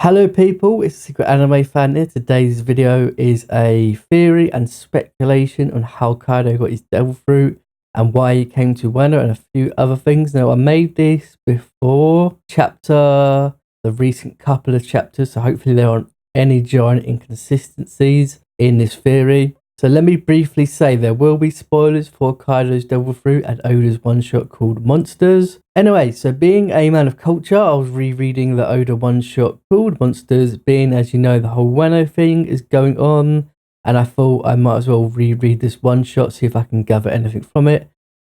Hello people, it's Secret Anime Fan here. Today's video is a theory and speculation on how Kaido got his devil fruit and why he came to Wano and a few other things. Now I made this before the recent couple of chapters, so hopefully there aren't any giant inconsistencies in this theory. So let me briefly say there will be spoilers for Kaido's devil fruit and Oda's one-shot called Monsters. Anyway, so being a man of culture, I was rereading the Oda one-shot called Monsters, being, as you know, the whole Wano thing is going on, and I thought I might as well reread this one-shot, see if I can gather anything from it.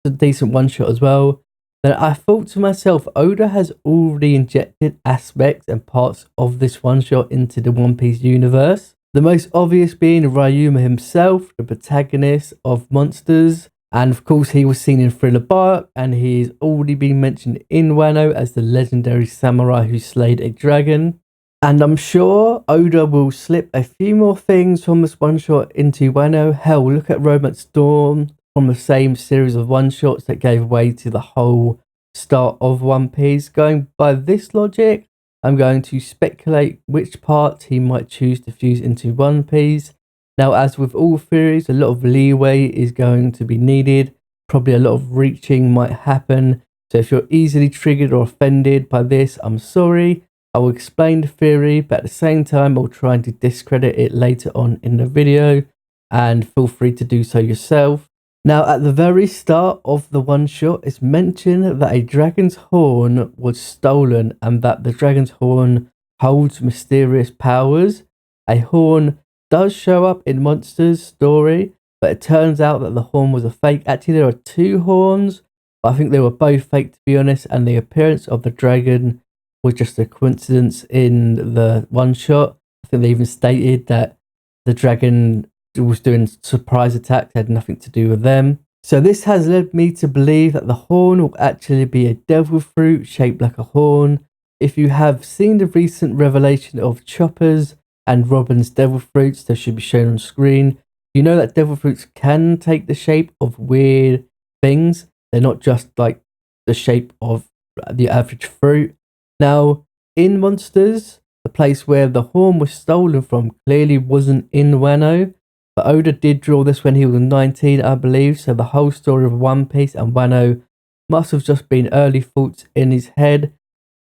It's a decent one-shot as well. Then I thought to myself, Oda has already injected aspects and parts of this one-shot into the One Piece universe. The most obvious being Ryuma himself, the protagonist of Monsters. And of course, he was seen in Thriller Bark, and he's already been mentioned in Wano as the legendary samurai who slayed a dragon. And I'm sure Oda will slip a few more things from this one shot into Wano. Hell, look at Romance Dawn from the same series of one shots that gave way to the whole start of One Piece. Going by this logic, I'm going to speculate which part he might choose to fuse into One Piece. Now, as with all theories, a lot of leeway is going to be needed. Probably a lot of reaching might happen. So if you're easily triggered or offended by this, I'm sorry. I will explain the theory, but at the same time, I'll try to discredit it later on in the video. And feel free to do so yourself. Now, at the very start of the one shot, it's mentioned that a dragon's horn was stolen and that the dragon's horn holds mysterious powers. A horn does show up in Monsters' story, but it turns out that the horn was a fake. Actually, there are two horns, but I think they were both fake, to be honest, and the appearance of the dragon was just a coincidence in the one shot. I think they even stated that the dragon was doing surprise attacks, had nothing to do with them. So this has led me to believe that the horn will actually be a devil fruit shaped like a horn. If you have seen the recent revelation of Chopper's and Robin's devil fruits that should be shown on screen, you know that devil fruits can take the shape of weird things. They're not just like the shape of the average fruit. Now, in Monsters, the place where the horn was stolen from clearly wasn't in Wano. But Oda did draw this when he was 19, I believe, so the whole story of One Piece and Wano must have just been early thoughts in his head.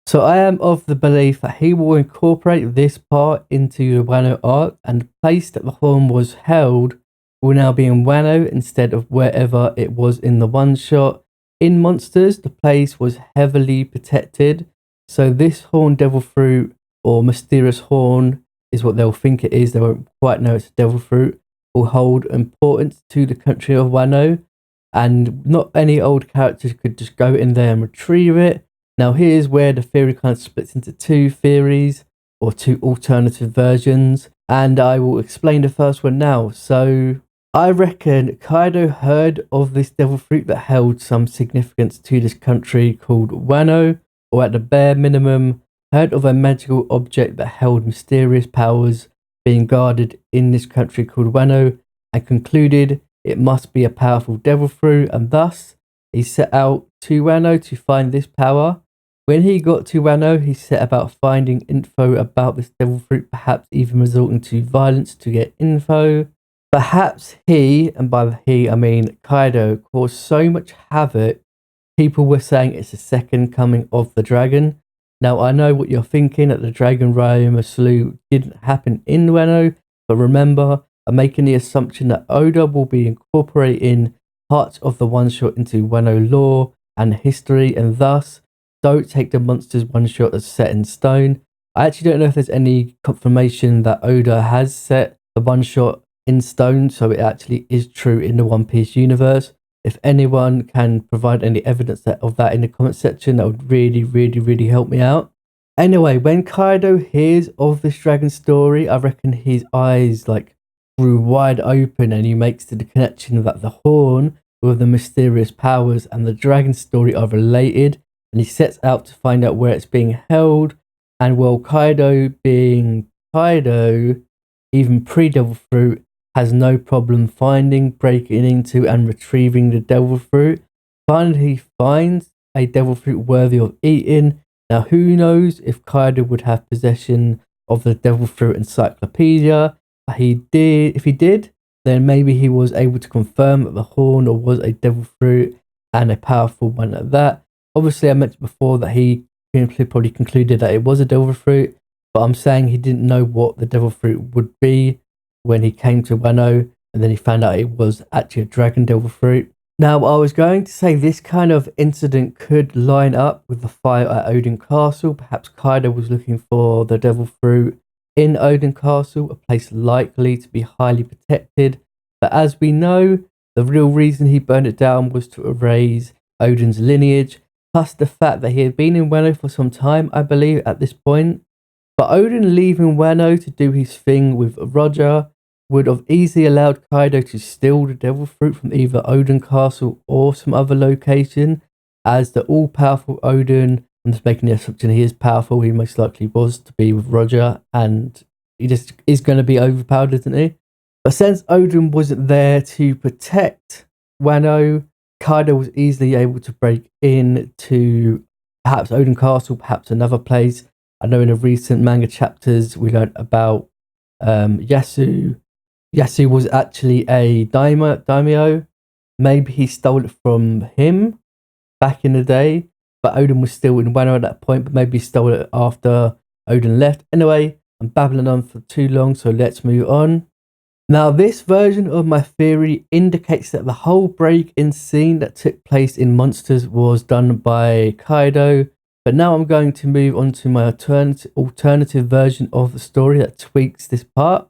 So I am of the belief that he will incorporate this part into the Wano arc, and the place that the horn was held will now be in Wano instead of wherever it was in the one shot. In Monsters, the place was heavily protected, so this horn devil fruit or mysterious horn is what they'll think it is. They won't quite know it's a devil fruit. Will hold importance to the country of Wano, and not any old characters could just go in there and retrieve it. Now here's where the theory kind of splits into two theories or two alternative versions, and I will explain the first one now. So I reckon Kaido heard of this devil fruit that held some significance to this country called Wano, or at the bare minimum heard of a magical object that held mysterious powers being guarded in this country called Wano, and concluded it must be a powerful devil fruit, and thus he set out to Wano to find this power. When he got to Wano, he set about finding info about this devil fruit, perhaps even resorting to violence to get info. Perhaps he, and by he I mean Kaido, caused so much havoc, people were saying it's the second coming of the dragon. Now, I know what you're thinking, that the Dragon Ryuma slew didn't happen in Wano, but remember, I'm making the assumption that Oda will be incorporating parts of the one-shot into Wano lore and history, and thus don't take the Monsters one-shot as set in stone. I actually don't know if there's any confirmation that Oda has set the one-shot in stone, so it actually is true in the One Piece universe. If anyone can provide any evidence of that in the comment section, that would really help me out. Anyway, when Kaido hears of this dragon story, I reckon his eyes grew wide open, and he makes the connection that the horn with the mysterious powers and the dragon story are related, and he sets out to find out where it's being held. And while Kaido being Kaido, even pre-Devil Fruit, has no problem finding, breaking into and retrieving the devil fruit. Finally, he finds a devil fruit worthy of eating. Now, who knows if Kaido would have possession of the Devil Fruit encyclopedia. But if he did, then maybe he was able to confirm that the horn was a Devil Fruit and a powerful one at that. Obviously, I mentioned before that he probably concluded that it was a Devil Fruit, but I'm saying he didn't know what the Devil Fruit would be when he came to Wano, and then he found out it was actually a Dragon Devil Fruit. Now, I was going to say this kind of incident could line up with the fight at Odin Castle. Perhaps Kaido was looking for the Devil Fruit in Odin Castle, a place likely to be highly protected. But as we know, the real reason he burned it down was to erase Odin's lineage, plus the fact that he had been in Wano for some time, I believe, at this point. But Odin leaving Wano to do his thing with Roger would have easily allowed Kaido to steal the Devil Fruit from either Odin Castle or some other location, as the all-powerful Odin, I'm just making the assumption he is powerful, he most likely was to be with Roger, and he just is going to be overpowered, isn't he? But since Odin wasn't there to protect Wano, Kaido was easily able to break into perhaps Odin Castle, perhaps another place. I know in the recent manga chapters we learned about Yasu. Yasu was actually a daimyo. Maybe he stole it from him back in the day, but Odin was still in Wano at that point, but maybe he stole it after Odin left. Anyway, I'm babbling on for too long, so let's move on. Now, this version of my theory indicates that the whole break-in scene that took place in Monsters was done by Kaido, but now I'm going to move on to my alternative version of the story that tweaks this part.